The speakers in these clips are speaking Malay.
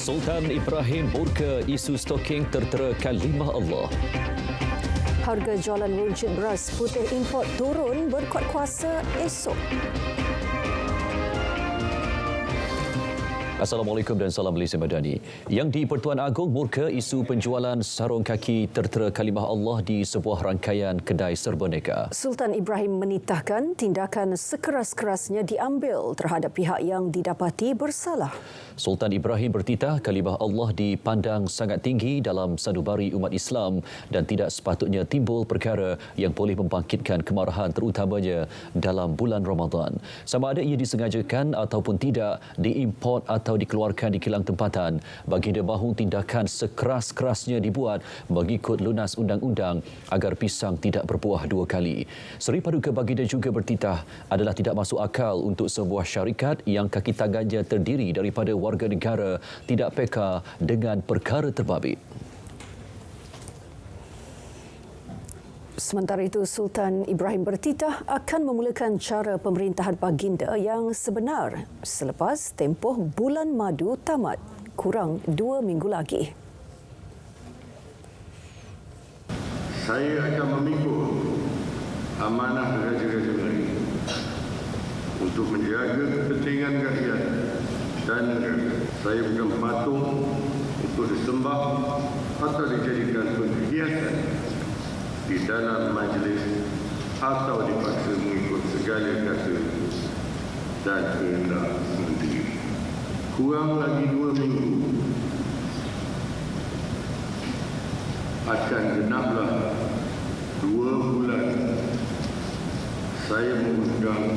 Sultan Ibrahim murka isu stoking tertera kalimah Allah. Harga jualan runcit beras putih import turun berkuat kuasa esok. Assalamualaikum dan salam Malaysia Madani. Yang di Pertuan Agong murka isu penjualan sarung kaki tertera kalimah Allah di sebuah rangkaian kedai serba neka. Sultan Ibrahim menitahkan tindakan sekeras-kerasnya diambil terhadap pihak yang didapati bersalah. Sultan Ibrahim bertitah kalimah Allah dipandang sangat tinggi dalam sanubari umat Islam dan tidak sepatutnya timbul perkara yang boleh membangkitkan kemarahan terutamanya dalam bulan Ramadan. Sama ada ia disengajakan ataupun tidak, diimport atau dikeluarkan di kilang tempatan, baginda mahu tindakan sekeras-kerasnya dibuat mengikut lunas undang-undang agar pisang tidak berbuah dua kali. Seri Paduka Baginda juga bertitah adalah tidak masuk akal untuk sebuah syarikat yang kaki tangannya terdiri daripada warga negara tidak peka dengan perkara terbabit. Sementara itu, Sultan Ibrahim bertitah akan memulakan cara pemerintahan baginda yang sebenar selepas tempoh bulan madu tamat, kurang 2 minggu lagi. Saya akan memikul amanah raja-raja Melayu untuk menjaga kepentingan rakyat dan negara. Saya bukan patung untuk disembah atau dijadikan perhiasan di dalam majlis atau dipaksa mengikut segala kata dan kehendak sendiri. Kurang lagi 2 minggu akan genaplah 2 bulan saya memegang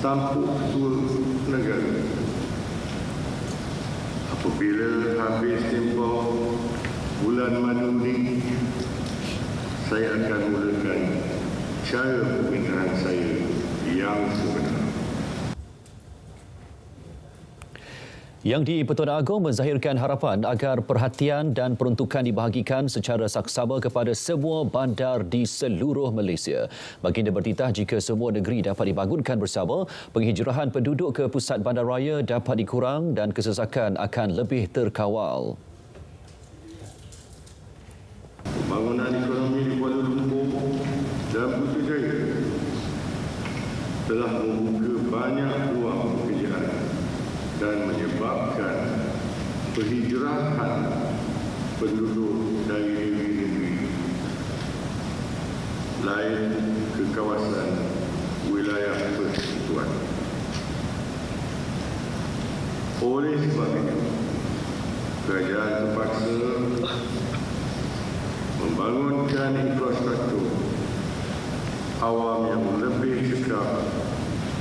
tampuk ketua negara. Apabila habis tempoh bulan madu ini, saya akan mulakan cara pemerintahan saya yang sebenar. Yang di Pertuan Agong menzahirkan harapan agar perhatian dan peruntukan dibahagikan secara saksama kepada semua bandar di seluruh Malaysia. Baginda bertitah jika semua negeri dapat dibangunkan bersama, penghijrahan penduduk ke pusat bandaraya dapat dikurang dan kesesakan akan lebih terkawal. Pembangunan ekonomi di Kuala Lumpur dan Putrajaya telah membuka banyak peluang pekerjaan dan menyebabkan penghijrahan penduduk dari negeri-negeri lain ke kawasan wilayah persekutuan. Oleh sebab itu, kerajaan terpaksa membangunkan infrastruktur awam yang lebih cekap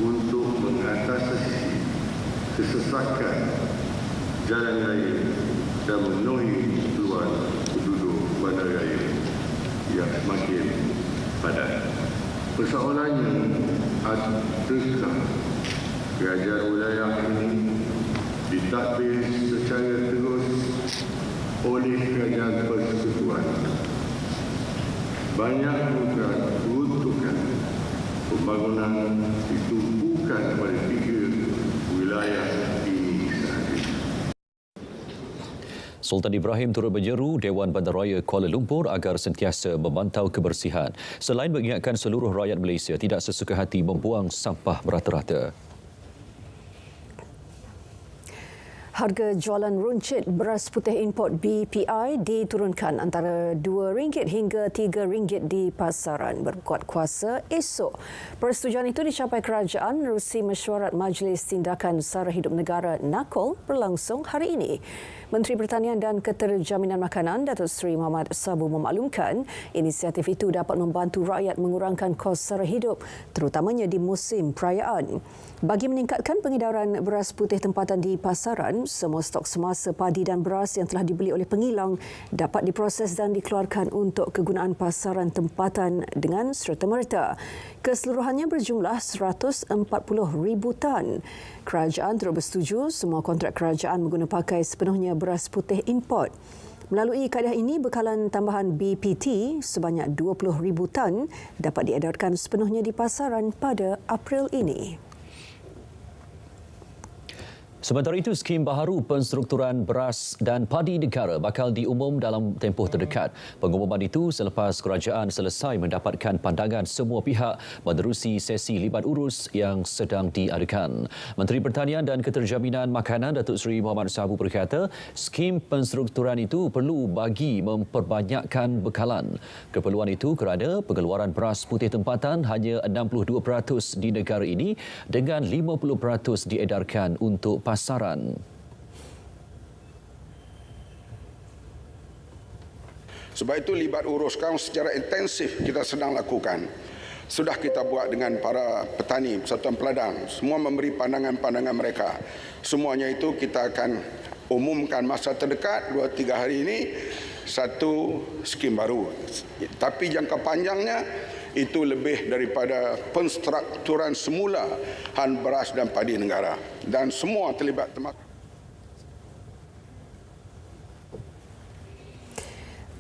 untuk mengatasi kesesakan jalan raya dan memenuhi keperluan penduduk bandaraya yang semakin padat. Persoalannya, adakah kerajaan wilayah ini ditadbir secara terus oleh kerajaan persekutuan? Banyak peruntukan pembangunan ditumpukan pada 3 wilayah ini sahaja. Sultan Ibrahim turut menyeru Dewan Bandaraya Kuala Lumpur agar sentiasa memantau kebersihan selain mengingatkan seluruh rakyat Malaysia tidak sesuka hati membuang sampah merata-rata. Harga jualan runcit beras putih import BPI diturunkan antara RM2 hingga RM3 di pasaran berkuat kuasa esok. Persetujuan itu dicapai kerajaan menerusi mesyuarat Majlis Tindakan Sara Hidup Negara NAKOL berlangsung hari ini. Menteri Pertanian dan Keterjaminan Makanan Datuk Seri Muhammad Sabu memaklumkan inisiatif itu dapat membantu rakyat mengurangkan kos sara hidup terutamanya di musim perayaan. Bagi meningkatkan pengedaran beras putih tempatan di pasaran, semua stok semasa padi dan beras yang telah dibeli oleh pengilang dapat diproses dan dikeluarkan untuk kegunaan pasaran tempatan dengan serta-merta. Keseluruhannya berjumlah 140,000 tan. Kerajaan turut bersetuju semua kontrak kerajaan mengguna pakai sepenuhnya beras putih import. Melalui kaedah ini, bekalan tambahan BPT sebanyak 20,000 tan dapat diedarkan sepenuhnya di pasaran pada April ini. Sementara itu, skim baharu penstrukturan beras dan padi negara bakal diumum dalam tempoh terdekat. Pengumuman itu selepas kerajaan selesai mendapatkan pandangan semua pihak menerusi sesi libat urus yang sedang diadakan. Menteri Pertanian dan Keterjaminan Makanan Datuk Seri Muhammad Sabu berkata, skim penstrukturan itu perlu bagi memperbanyakkan bekalan. Keperluan itu kerana pengeluaran beras putih tempatan hanya 62% di negara ini dengan 50% diedarkan untuk pasaran. Sebab itu libat uruskan secara intensif kita sedang lakukan. Sudah kita buat dengan para petani, persatuan peladang. Semua memberi pandangan-pandangan mereka. Semuanya itu kita akan umumkan masa terdekat 2-3 hari ini satu skim baru. Tapi jangka panjangnya itu lebih daripada penstrukturan semula han beras dan padi negara. Dan semua terlibat termasuk.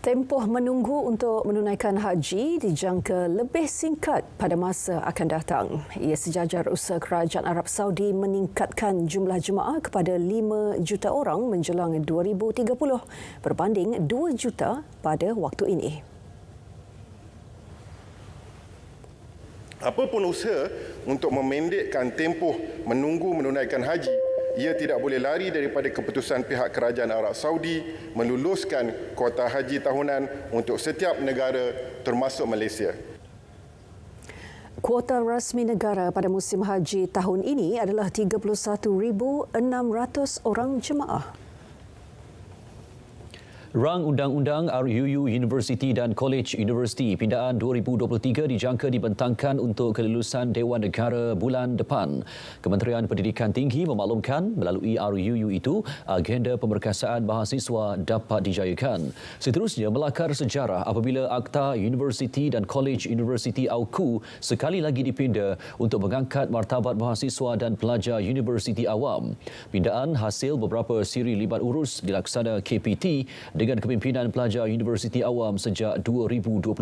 Tempoh menunggu untuk menunaikan haji dijangka lebih singkat pada masa akan datang. Ia sejajar usaha kerajaan Arab Saudi meningkatkan jumlah jemaah kepada 5 juta orang menjelang 2030 berbanding 2 juta pada waktu ini. Apapun usaha untuk memendekkan tempoh menunggu menunaikan haji, ia tidak boleh lari daripada keputusan pihak kerajaan Arab Saudi meluluskan kuota haji tahunan untuk setiap negara termasuk Malaysia. Kuota rasmi negara pada musim haji tahun ini adalah 31,600 orang jemaah. Rang Undang-Undang RUU Universiti dan College Universiti Pindaan 2023 dijangka dibentangkan untuk kelulusan Dewan Negara bulan depan. Kementerian Pendidikan Tinggi memaklumkan melalui RUU itu agenda pemerkasaan mahasiswa dapat dijayakan. Seterusnya, melakar sejarah apabila Akta Universiti dan College Universiti AUKU sekali lagi dipinda untuk mengangkat martabat mahasiswa dan pelajar universiti awam. Pindaan hasil beberapa siri libat urus dilaksana KPT dengan kepimpinan pelajar Universiti Awam sejak 2021.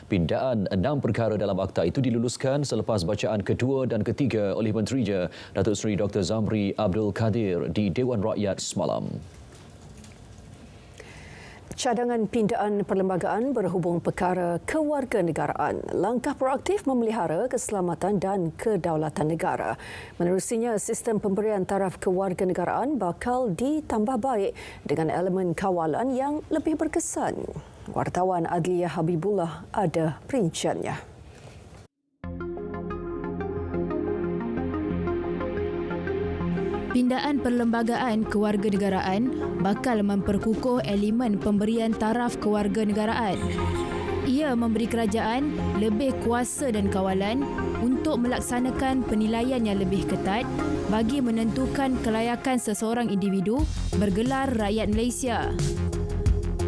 Pindaan 6 perkara dalam akta itu diluluskan selepas bacaan kedua dan ketiga oleh Menterinya Datuk Seri Dr. Zamri Abdul Kadir di Dewan Rakyat semalam. Cadangan pindaan perlembagaan berhubung perkara kewarganegaraan. Langkah proaktif memelihara keselamatan dan kedaulatan negara. Menerusinya, sistem pemberian taraf kewarganegaraan bakal ditambah baik dengan elemen kawalan yang lebih berkesan. Wartawan Adliyah Habibullah ada perinciannya. Pindaan perlembagaan kewarganegaraan bakal memperkukuh elemen pemberian taraf kewarganegaraan. Ia memberi kerajaan lebih kuasa dan kawalan untuk melaksanakan penilaian yang lebih ketat bagi menentukan kelayakan seseorang individu bergelar rakyat Malaysia.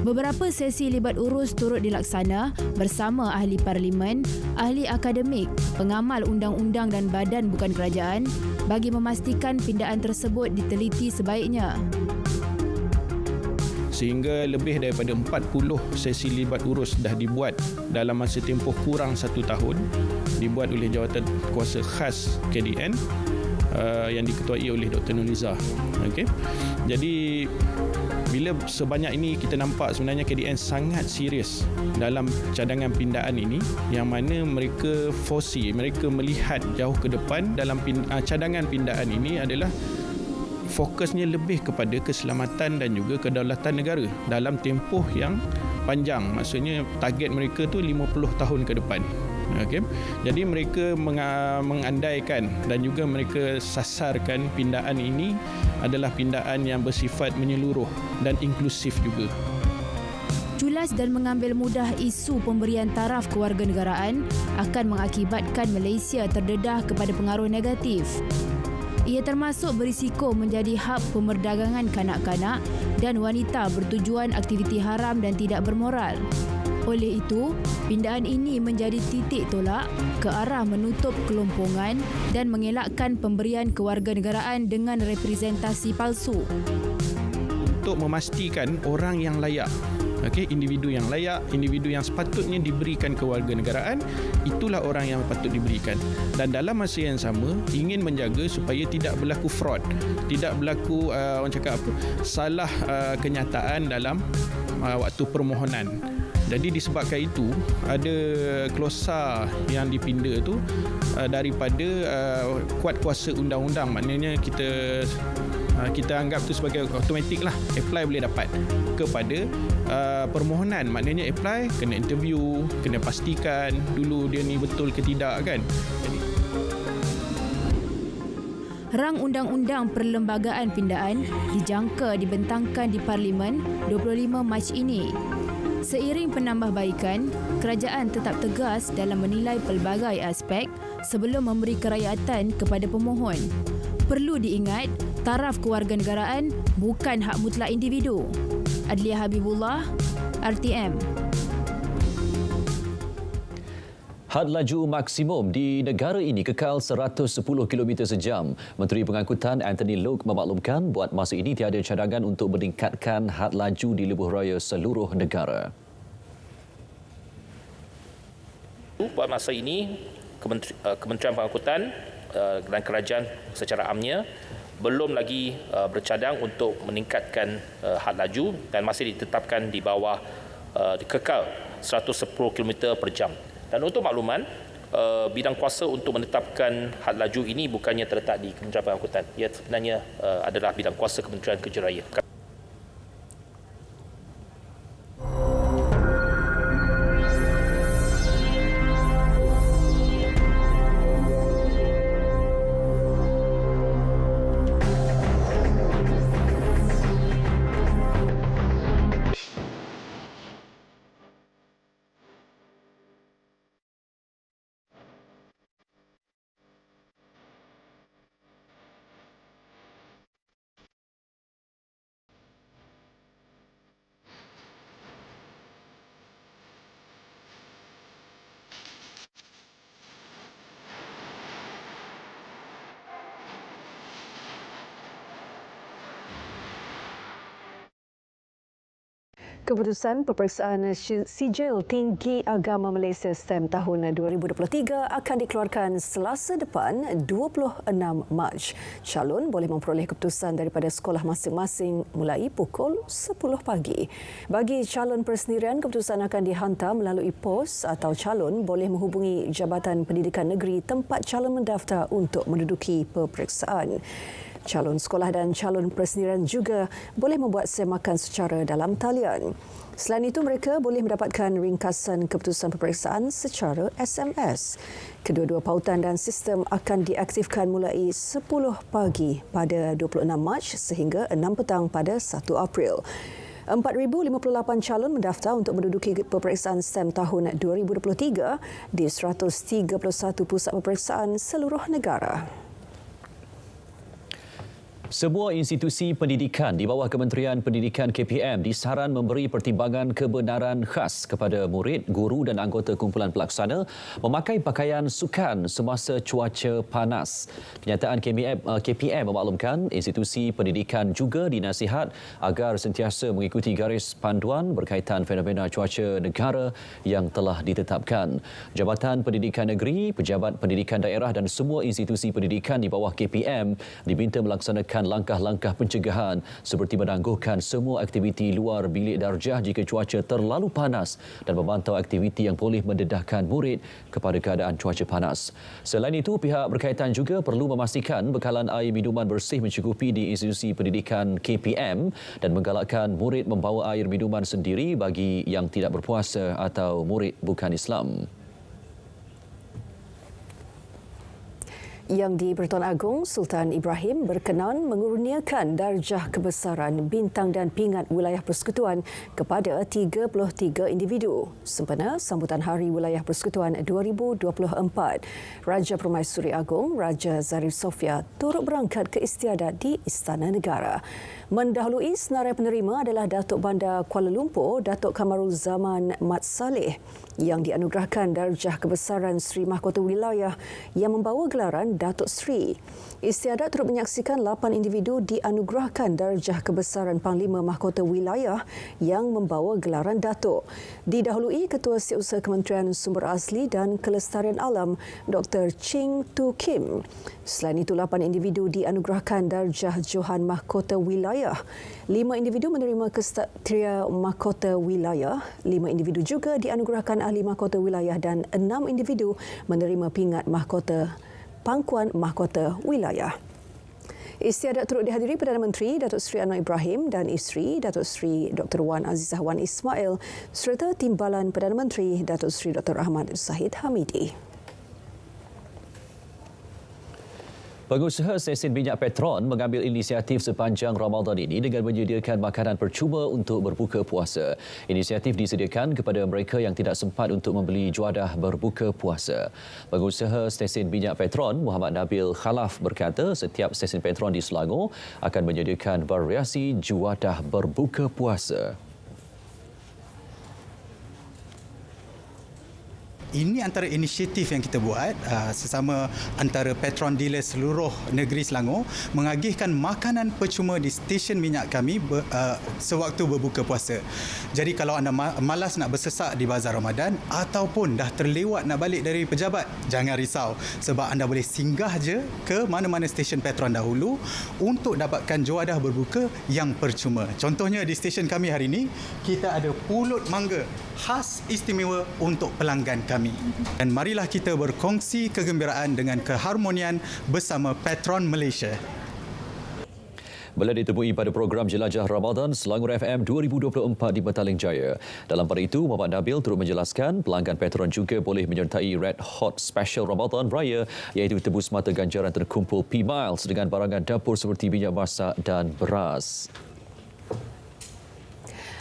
Beberapa sesi libat urus turut dilaksana bersama ahli parlimen, ahli akademik, pengamal undang-undang dan badan bukan kerajaan bagi memastikan pindaan tersebut diteliti sebaiknya. Sehingga lebih daripada 40 sesi libat urus dah dibuat dalam masa tempoh kurang 1 tahun, dibuat oleh Jawatan Kuasa Khas KDN yang diketuai oleh Dr. Nurliza. Okey. Jadi bila sebanyak ini kita nampak sebenarnya KDN sangat serius dalam cadangan pindaan ini, yang mana mereka foresee, mereka melihat jauh ke depan dalam cadangan pindaan ini adalah fokusnya lebih kepada keselamatan dan juga kedaulatan negara dalam tempoh yang panjang. Maksudnya target mereka tu 50 tahun ke depan. Okay. Jadi mereka mengandaikan dan juga mereka sasarkan pindaan ini adalah pindaan yang bersifat menyeluruh dan inklusif juga. Culas dan mengambil mudah isu pemberian taraf kewarganegaraan akan mengakibatkan Malaysia terdedah kepada pengaruh negatif. Ia termasuk berisiko menjadi hub pemerdagangan kanak-kanak dan wanita bertujuan aktiviti haram dan tidak bermoral. Oleh itu, pindaan ini menjadi titik tolak ke arah menutup kelompongan dan mengelakkan pemberian kewarganegaraan dengan representasi palsu. Untuk memastikan orang yang layak individu yang layak, individu yang sepatutnya diberikan kewarganegaraan, itulah orang yang patut diberikan. Dan dalam masa yang sama ingin menjaga supaya tidak berlaku fraud, tidak berlaku orang cakap apa, salah kenyataan dalam waktu permohonan. Jadi disebabkan itu ada klausa yang dipinda tu daripada kuat kuasa undang-undang, maknanya kita anggap tu sebagai automatik lah, apply boleh dapat kepada permohonan, maknanya apply kena interview, kena pastikan dulu dia ni betul ke tidak kan. Jadi Rang Undang-Undang Perlembagaan Pindaan dijangka dibentangkan di Parlimen 25 Mac ini. Seiring penambahbaikan, kerajaan tetap tegas dalam menilai pelbagai aspek sebelum memberi kerakyatan kepada pemohon. Perlu diingat, taraf kewarganegaraan bukan hak mutlak individu. Adliah Habibullah, RTM. Had laju maksimum di negara ini kekal 110 km sejam. Menteri Pengangkutan Anthony Loke memaklumkan buat masa ini tiada cadangan untuk meningkatkan had laju di lebuh raya seluruh negara. Buat masa ini, Kementerian Pengangkutan dan kerajaan secara amnya belum lagi bercadang untuk meningkatkan had laju dan masih ditetapkan di bawah kekal 110 km per jam. Dan untuk makluman, bidang kuasa untuk menetapkan had laju ini bukannya terletak di Kementerian Pengangkutan. Ia sebenarnya adalah bidang kuasa Kementerian Kerja Raya. Keputusan peperiksaan sijil tinggi agama Malaysia STEM tahun 2023 akan dikeluarkan Selasa depan 26 Mac. Calon boleh memperoleh keputusan daripada sekolah masing-masing mulai pukul 10 pagi. Bagi calon persendirian, keputusan akan dihantar melalui pos atau calon boleh menghubungi Jabatan Pendidikan Negeri tempat calon mendaftar untuk menduduki peperiksaan. Calon sekolah dan calon persendirian juga boleh membuat semakan secara dalam talian. Selain itu, mereka boleh mendapatkan ringkasan keputusan peperiksaan secara SMS. Kedua-dua pautan dan sistem akan diaktifkan mulai 10 pagi pada 26 Mac sehingga 6 petang pada 1 April. 4,058 calon mendaftar untuk menduduki peperiksaan STEM tahun 2023 di 131 pusat peperiksaan seluruh negara. Semua institusi pendidikan di bawah Kementerian Pendidikan KPM disaran memberi pertimbangan kebenaran khas kepada murid, guru dan anggota kumpulan pelaksana memakai pakaian sukan semasa cuaca panas. Kenyataan KPM memaklumkan institusi pendidikan juga dinasihat agar sentiasa mengikuti garis panduan berkaitan fenomena cuaca negara yang telah ditetapkan. Jabatan Pendidikan Negeri, Pejabat Pendidikan Daerah dan semua institusi pendidikan di bawah KPM diminta melaksanakan langkah-langkah pencegahan seperti menangguhkan semua aktiviti luar bilik darjah jika cuaca terlalu panas dan memantau aktiviti yang boleh mendedahkan murid kepada keadaan cuaca panas. Selain itu, pihak berkaitan juga perlu memastikan bekalan air minuman bersih mencukupi di institusi pendidikan KPM dan menggalakkan murid membawa air minuman sendiri bagi yang tidak berpuasa atau murid bukan Islam. Yang di-Pertuan Agong, Sultan Ibrahim berkenan mengurniakan darjah kebesaran bintang dan pingat wilayah persekutuan kepada 33 individu sempena sambutan Hari Wilayah Persekutuan 2024. Raja Permaisuri Agong, Raja Zarif Sofia, turut berangkat ke istiadat di Istana Negara. Mendahului senarai penerima adalah Datuk Bandar Kuala Lumpur, Datuk Kamarul Zaman Mat Saleh. yang dianugerahkan darjah kebesaran Sri Mahkota Wilayah yang membawa gelaran Datuk Sri. Istiadat turut menyaksikan 8 individu dianugerahkan darjah kebesaran Panglima Mahkota Wilayah yang membawa gelaran Datuk. Didahului Ketua Setiausaha Kementerian Sumber Asli dan Kelestarian Alam Dr. Ching Tu Kim. Selain itu, 8 individu dianugerahkan darjah Johan Mahkota Wilayah. 5 individu menerima Kesatria Mahkota Wilayah. 5 individu juga dianugerahkan Ahli Mahkota Wilayah dan 6 individu menerima pingat Mahkota Pangkuan Mahkota Wilayah. Istiadat turut dihadiri Perdana Menteri Datuk Seri Anwar Ibrahim dan isteri Datuk Seri Dr. Wan Azizah Wan Ismail serta Timbalan Perdana Menteri Datuk Seri Dr. Ahmad Zahid Hamidi. Pengusaha stesen minyak Petron mengambil inisiatif sepanjang Ramadan ini dengan menyediakan makanan percuma untuk berbuka puasa. Inisiatif disediakan kepada mereka yang tidak sempat untuk membeli juadah berbuka puasa. Pengusaha stesen minyak Petron Muhammad Nabil Khalaf berkata setiap stesen Petron di Selangor akan menyediakan variasi juadah berbuka puasa. Ini antara inisiatif yang kita buat sesama antara Petron dealer seluruh negeri Selangor mengagihkan makanan percuma di stesen minyak kami sewaktu berbuka puasa. Jadi kalau anda malas nak bersesak di bazar Ramadan ataupun dah terlewat nak balik dari pejabat, jangan risau sebab anda boleh singgah je ke mana-mana stesen Petron dahulu untuk dapatkan juadah berbuka yang percuma. Contohnya di stesen kami hari ini, kita ada pulut mangga khas istimewa untuk pelanggan kami. Dan marilah kita berkongsi kegembiraan dengan keharmonian bersama Petron Malaysia. Bila ditemui pada program Jelajah Ramadan Selangor FM 2024 di Petaling Jaya. Dalam pada itu, Muhammad Nabil turut menjelaskan pelanggan Petron juga boleh menyertai Red Hot Special Ramadan Raya iaitu tebus mata ganjaran terkumpul P-Miles dengan barangan dapur seperti minyak masak dan beras.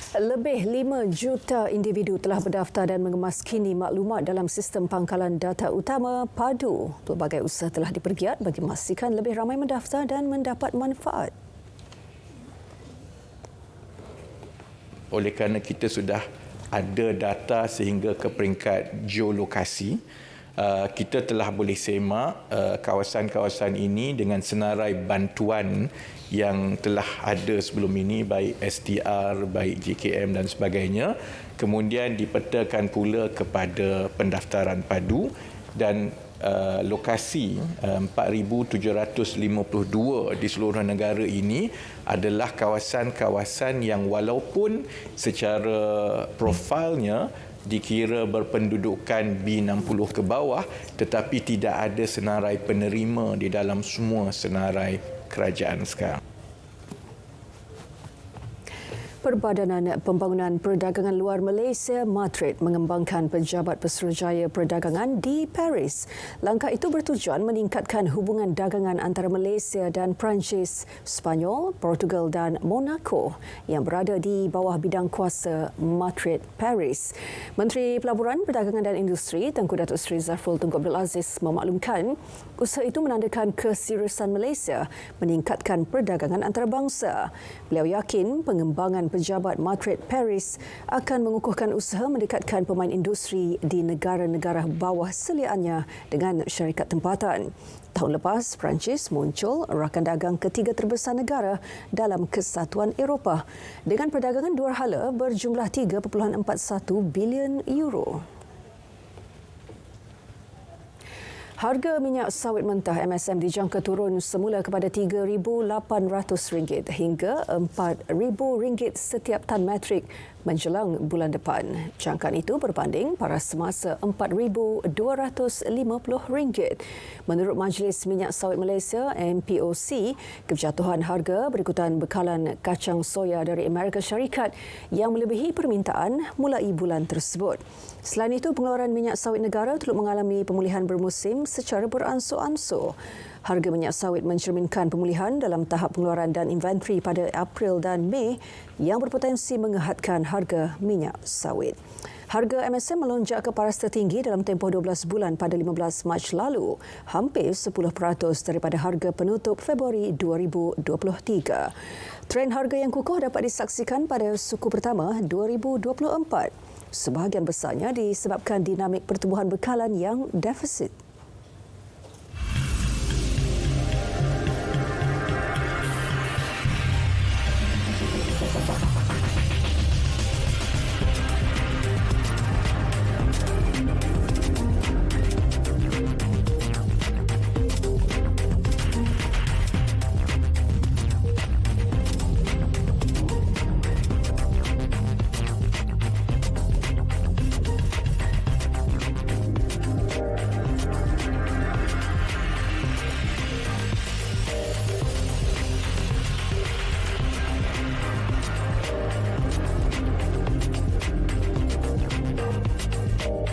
Lebih 5 juta individu telah berdaftar dan mengemaskini maklumat dalam sistem pangkalan data utama PADU. Pelbagai usaha telah dipergiat bagi memastikan lebih ramai mendaftar dan mendapat manfaat. Oleh kerana kita sudah ada data sehingga ke peringkat geolokasi, kita telah boleh semak kawasan-kawasan ini dengan senarai bantuan yang telah ada sebelum ini, baik STR, baik JKM dan sebagainya. Kemudian dipetakan pula kepada pendaftaran padu dan lokasi 4,752 di seluruh negara ini adalah kawasan-kawasan yang walaupun secara profilnya dikira berpendudukan B60 ke bawah tetapi tidak ada senarai penerima di dalam semua senarai kerajaan sekarang. Perbadanan Pembangunan Perdagangan Luar Malaysia (Matrid) mengembangkan Pejabat Pesuruhjaya Perdagangan di Paris. Langkah itu bertujuan meningkatkan hubungan dagangan antara Malaysia dan Perancis, Spanyol, Portugal dan Monaco yang berada di bawah bidang kuasa Matrid Paris. Menteri Pelaburan, Perdagangan dan Industri Tengku Datuk Seri Zafrul Tunku Abdul Aziz memaklumkan usaha itu menandakan keseriusan Malaysia meningkatkan perdagangan antarabangsa. Beliau yakin pengembangan Pejabat Matrid Paris akan mengukuhkan usaha mendekatkan pemain industri di negara-negara bawah seliaannya dengan syarikat tempatan. Tahun lepas, Perancis muncul rakan dagang ketiga terbesar negara dalam Kesatuan Eropah dengan perdagangan dua hala berjumlah 3.41 bilion euro. Harga minyak sawit mentah MSM dijangka turun semula kepada RM3,800 hingga RM4,000 setiap tan metrik menjelang bulan depan. Jangkaan itu berbanding paras semasa RM4,250. Menurut Majlis Minyak Sawit Malaysia MPOC, kejatuhan harga berikutan bekalan kacang soya dari Amerika Syarikat yang melebihi permintaan mulai bulan tersebut. Selain itu, pengeluaran minyak sawit negara turut mengalami pemulihan bermusim secara beransur-ansur. Harga minyak sawit mencerminkan pemulihan dalam tahap pengeluaran dan inventory pada April dan Mei yang berpotensi mengehadkan harga minyak sawit. Harga MSM melonjak ke paras tertinggi dalam tempoh 12 bulan pada 15 Mac lalu, hampir 10% daripada harga penutup Februari 2023. Trend harga yang kukuh dapat disaksikan pada suku pertama 2024. Sebahagian besarnya disebabkan dinamik pertumbuhan bekalan yang defisit.